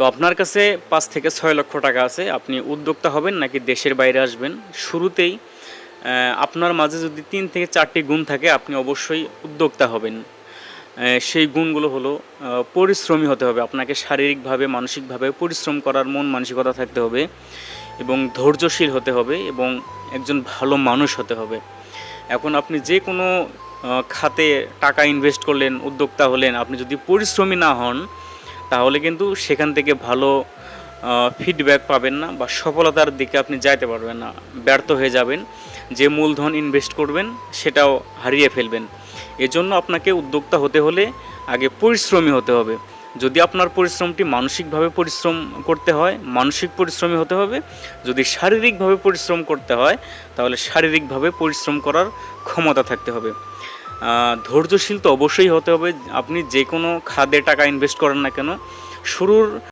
তো আপনার কাছে ৫ থেকে ৬ লক্ষ টাকা আছে, আপনি উদ্যোক্তা হবেন নাকি দেশের বাইরে আসবেন? শুরুতেই আপনার মাঝে যদি ৩ থেকে ৪টি গুণ থাকে, আপনি অবশ্যই উদ্যোক্তা হবেন। সেই গুণগুলো হলো পরিশ্রমী হতে হবে। আপনাকে শারীরিকভাবে, মানসিকভাবে পরিশ্রম করার মন মানসিকতা থাকতে হবে এবং ধৈর্যশীল হতে হবে এবং একজন ভালো মানুষ হতে হবে। এখন আপনি যে কোনো খাতে টাকা ইনভেস্ট করলেন, উদ্যোক্তা হলেন, আপনি যদি পরিশ্রমী না হন, তাহলে কিন্তু সেখান থেকে ভালো ফিডব্যাক পাবেন না বা সফলতার দিকে আপনি যাইতে পারবেন না। ব্যর্থ হয়ে যাবেন। যে মূলধন ইনভেস্ট করবেন, সেটাও হারিয়ে ফেলবেন। এজন্য আপনাকে উদ্যোক্তা হতে হলে আগে পরিশ্রমী হতে হবে। যদি আপনার পরিশ্রমটি মানসিকভাবে পরিশ্রম করতে হয়, মানসিক পরিশ্রমী হতে হবে। যদি শারীরিকভাবে পরিশ্রম করতে হয়, তাহলে শারীরিকভাবে পরিশ্রম করার ক্ষমতা থাকতে হবে। ধৈর্যশীল তো অবশ্যই হতে হবে। আপনি যে কোনো খাতে টাকা ইনভেস্ট করেন না কেন, শুরুর